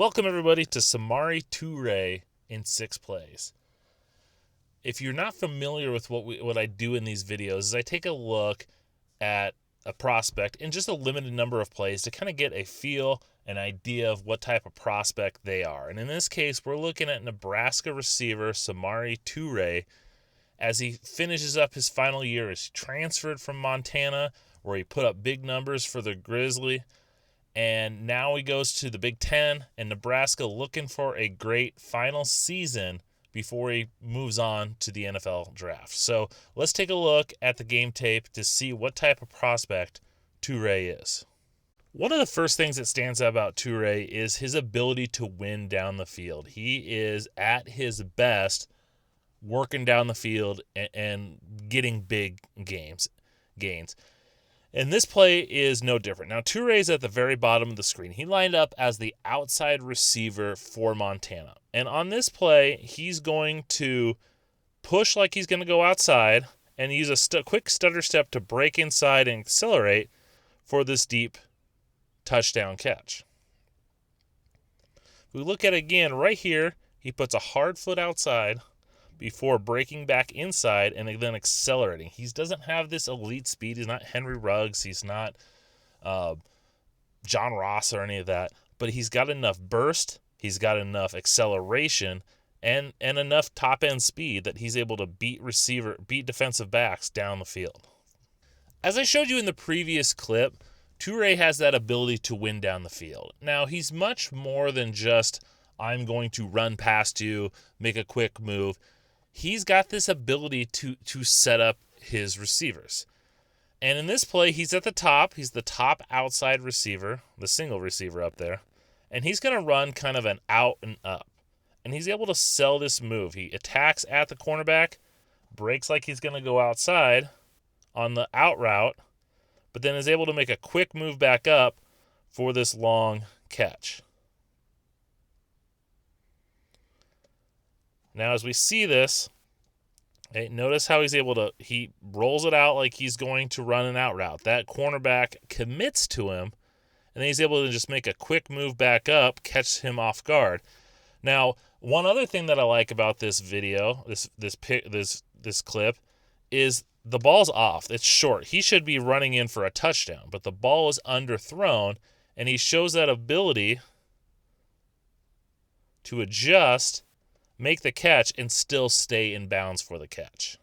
Welcome everybody to Samori Toure in 6 plays. If you're not familiar with what I do in these videos, is I take a look at a prospect in just a limited number of plays to kind of get a feel, an idea of what type of prospect they are. And in this case, we're looking at Nebraska receiver Samori Toure as he finishes up his final year. He's transferred from Montana, where he put up big numbers for the Grizzly. And now he goes to the Big Ten and Nebraska looking for a great final season before he moves on to the NFL draft. So let's take a look at the game tape to see what type of prospect Toure is. One of the first things that stands out about Toure is his ability to win down the field. He is at his best working down the field and getting big gains. And this play is no different. Now, Toure is at the very bottom of the screen. He lined up as the outside receiver for Montana. And on this play, he's going to push like he's going to go outside and use a quick stutter step to break inside and accelerate for this deep touchdown catch. We look at it again right here. He puts a hard foot outside before breaking back inside and then accelerating. He doesn't have this elite speed. He's not Henry Ruggs. He's not John Ross or any of that. But he's got enough burst. He's got enough acceleration and enough top-end speed that he's able to beat defensive backs down the field. As I showed you in the previous clip, Toure has that ability to win down the field. Now, he's much more than just, I'm going to run past you, make a quick move. He's got this ability to set up his receivers. And in this play, he's at the top. He's the top outside receiver, the single receiver up there. And he's going to run kind of an out and up. And he's able to sell this move. He attacks at the cornerback, breaks like he's going to go outside on the out route, but then is able to make a quick move back up for this long catch. Now, as we see this, notice how he rolls it out like he's going to run an out route. That cornerback commits to him, and then he's able to just make a quick move back up, catch him off guard. Now, one other thing that I like about this video, this clip, is the ball's off. It's short. He should be running in for a touchdown, but the ball is underthrown, and he shows that ability to adjust, make the catch, and still stay in bounds for the catch.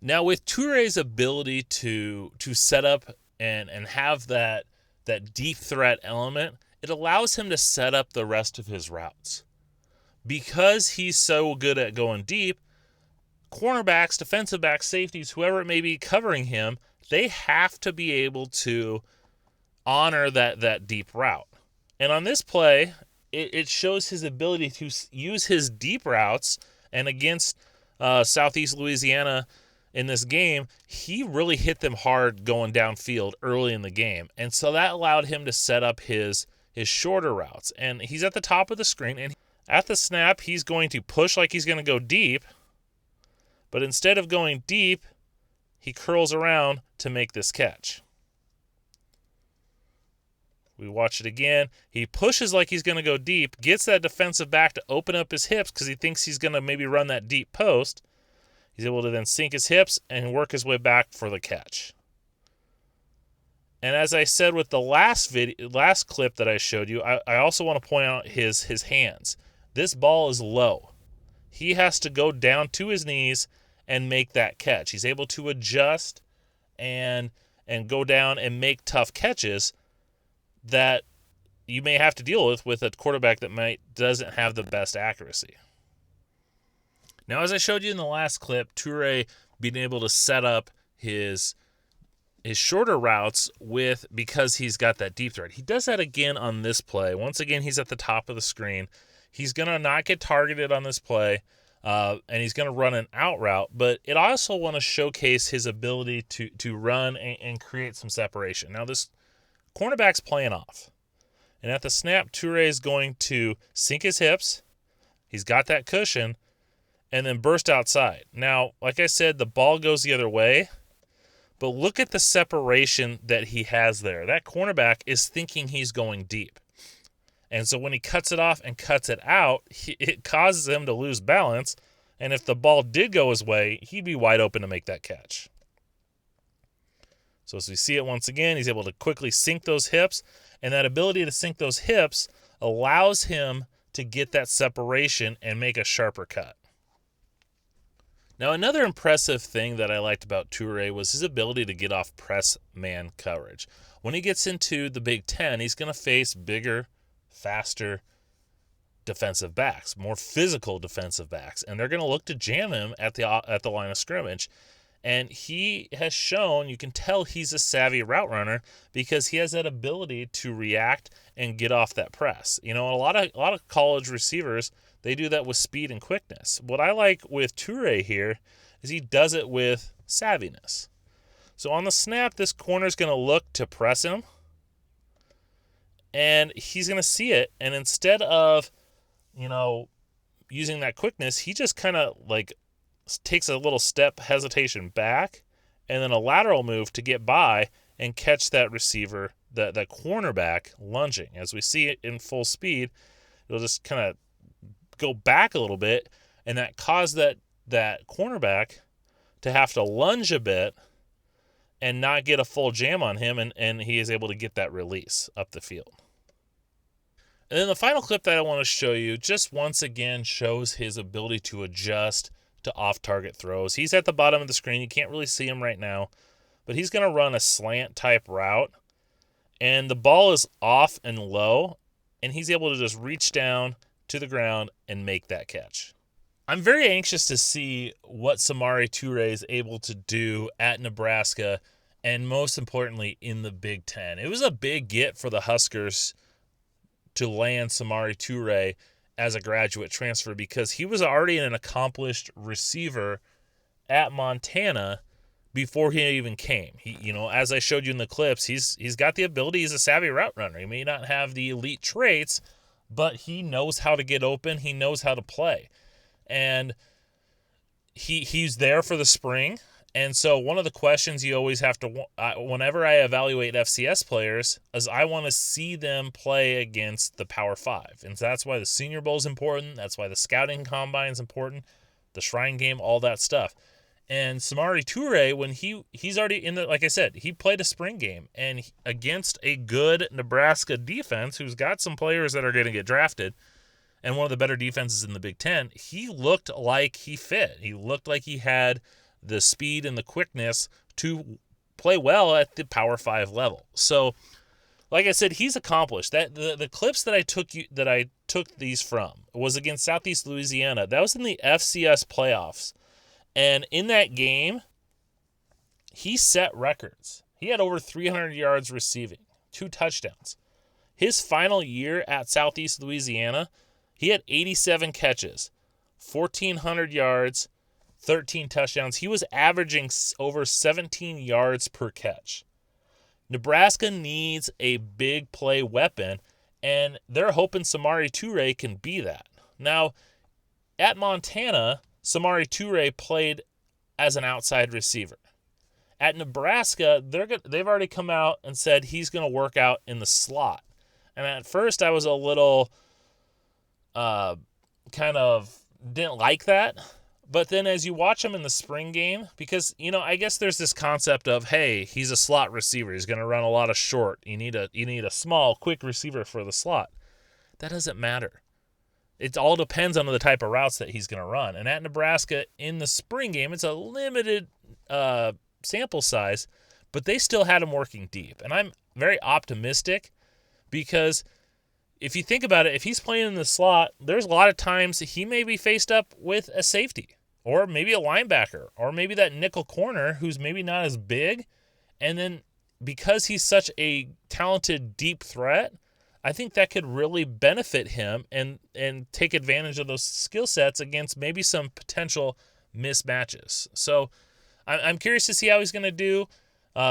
Now, with Toure's ability to set up and have that deep threat element, it allows him to set up the rest of his routes. Because he's so good at going deep, cornerbacks, defensive backs, safeties, whoever it may be covering him, they have to be able to honor that deep route. And on this play, it shows his ability to use his deep routes, and against Southeast Louisiana in this game, he really hit them hard going downfield early in the game. And so that allowed him to set up his shorter routes. And he's at the top of the screen, and at the snap, he's going to push like he's going to go deep, but instead of going deep, he curls around to make this catch. We watch it again. He pushes like he's going to go deep, gets that defensive back to open up his hips because he thinks he's going to maybe run that deep post. He's able to then sink his hips and work his way back for the catch. And as I said with the last clip that I showed you, I also want to point out his hands. This ball is low. He has to go down to his knees and make that catch. He's able to adjust and go down and make tough catches that you may have to deal with a quarterback that doesn't have the best accuracy. Now, as I showed you in the last clip, Toure being able to set up his shorter routes because he's got that deep threat. He does that again on this play. Once again, he's at the top of the screen. He's going to not get targeted on this play, and he's going to run an out route, but it also want to showcase his ability to run and create some separation. Now, this cornerback's playing off. And at the snap, Toure is going to sink his hips. He's got that cushion, and then burst outside. Now, like I said, the ball goes the other way, but look at the separation that he has there. That cornerback is thinking he's going deep. And so when he cuts it off and cuts it out, it causes him to lose balance. And if the ball did go his way, he'd be wide open to make that catch. So as we see it once again, he's able to quickly sink those hips. And that ability to sink those hips allows him to get that separation and make a sharper cut. Now, another impressive thing that I liked about Toure was his ability to get off press man coverage. When he gets into the Big Ten, he's going to face bigger, faster defensive backs, more physical defensive backs, and they're going to look to jam him at the line of scrimmage. And he has shown, you can tell he's a savvy route runner because he has that ability to react and get off that press. You know, a lot of college receivers, they do that with speed and quickness. What I like with Toure here is he does it with savviness. So on the snap, this corner is going to look to press him, and he's going to see it. And instead of, using that quickness, he just kind of takes a little step hesitation back and then a lateral move to get by and catch that receiver, that cornerback lunging. As we see it in full speed, it'll just kind of go back a little bit, and that caused that cornerback to have to lunge a bit and not get a full jam on him, and he is able to get that release up the field. And then the final clip that I want to show you just once again shows his ability to adjust to off-target throws. He's at the bottom of the screen. You can't really see him right now, but he's going to run a slant-type route, and the ball is off and low, and he's able to just reach down to the ground and make that catch. I'm very anxious to see what Samori Toure is able to do at Nebraska, and most importantly, in the Big Ten. It was a big get for the Huskers to land Samori Toure as a graduate transfer because he was already an accomplished receiver at Montana before he even came. He, as I showed you in the clips, he's got the ability. He's a savvy route runner. He may not have the elite traits, but he knows how to get open. He knows how to play. And he's there for the spring. And so one of the questions you always have to, whenever I evaluate FCS players, is I want to see them play against the Power 5. And so that's why the Senior Bowl is important. That's why the scouting combine is important, the Shrine Game, all that stuff. And Samori Toure, when he's already in the, like I said, he played a spring game. And against a good Nebraska defense who's got some players that are going to get drafted, and one of the better defenses in the Big Ten, he looked like he fit. He looked like he had the speed and the quickness to play well at the Power 5 level. So, like I said, he's accomplished. That the clips that I took these from was against Southeast Louisiana. That was in the FCS playoffs. And in that game, he set records. He had over 300 yards receiving, 2 touchdowns. His final year at Southeast Louisiana, he had 87 catches, 1,400 yards, 13 touchdowns. He was averaging over 17 yards per catch. Nebraska needs a big play weapon, and they're hoping Samori Toure can be that. Now, at Montana, Samori Toure played as an outside receiver. At Nebraska, they've already come out and said he's going to work out in the slot. And at first, I was a little kind of didn't like that. But then as you watch him in the spring game, because, I guess there's this concept of, hey, he's a slot receiver. He's going to run a lot of short. You need a small, quick receiver for the slot. That doesn't matter. It all depends on the type of routes that he's going to run. And at Nebraska in the spring game, it's a limited sample size, but they still had him working deep. And I'm very optimistic because if you think about it, if he's playing in the slot, there's a lot of times he may be faced up with a safety or maybe a linebacker or maybe that nickel corner who's maybe not as big. And then because he's such a talented deep threat, I think that could really benefit him and take advantage of those skill sets against maybe some potential mismatches. So I'm curious to see how he's going to do.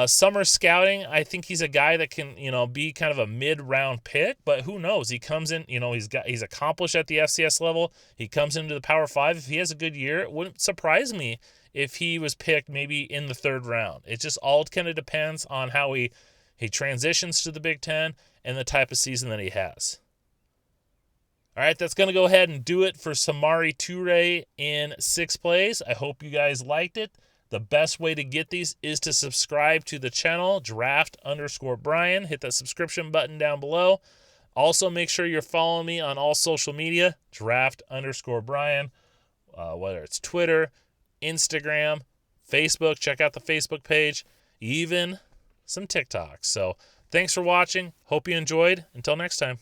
Summer scouting, I think he's a guy that can, be kind of a mid-round pick, but who knows? He comes in, he's accomplished at the FCS level. He comes into the Power 5. If he has a good year, it wouldn't surprise me if he was picked maybe in the 3rd round. It just all kind of depends on how he transitions to the Big Ten and the type of season that he has. All right, that's going to go ahead and do it for Samori Toure in 6 plays. I hope you guys liked it. The best way to get these is to subscribe to the channel, draft_Brian. Hit that subscription button down below. Also, make sure you're following me on all social media, draft_Brian, whether it's Twitter, Instagram, Facebook. Check out the Facebook page, even some TikToks. So thanks for watching. Hope you enjoyed. Until next time.